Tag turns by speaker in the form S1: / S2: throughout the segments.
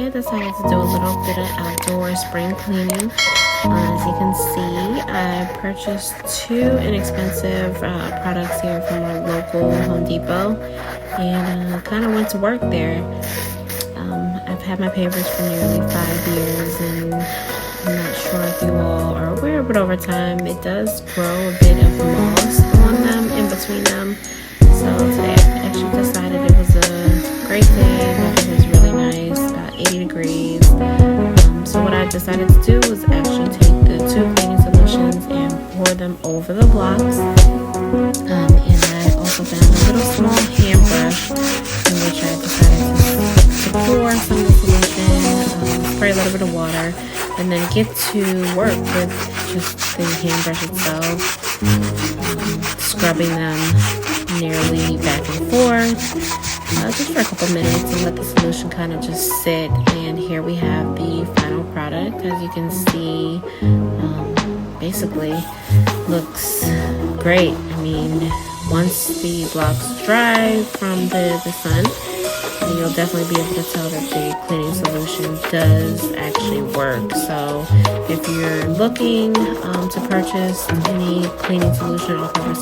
S1: I decided to do a little bit of outdoor spring cleaning. As you can see, I purchased two inexpensive products here from our local Home Depot, and kind of went to work there. I've had my pavers for nearly 5 years, and I'm not sure if you all are aware, but over time it does grow a bit of moss on them, in between them. So today I actually decided it was a great day. Weather was really nice, about 80 degrees. So what I decided to do was actually take the two cleaning solutions and pour them over the blocks. And I also found a little small hand brush in which I decided to pour some of the solution, spray a little bit of water, and then get to work with just the hand brush itself, scrubbing them nearly back and forth, just for a couple minutes, and let the solution kind of just sit. And here we have the final product. As you can see, basically looks great. I mean, once the blocks dry from the sun, you'll definitely be able to tell that the cleaning solution does actually work. So if you're looking to purchase any cleaning solution or cover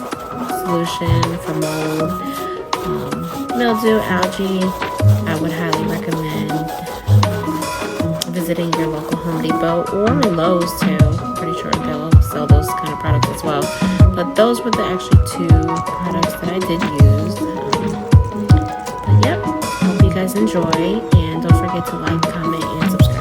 S1: solution for mold, mildew, algae, I would highly recommend visiting your local Home Depot or Lowe's too. Pretty sure they'll sell those kind of products as well. But those were the actually two products that I did use. But yep, hope you guys enjoy, and don't forget to like, comment, and subscribe.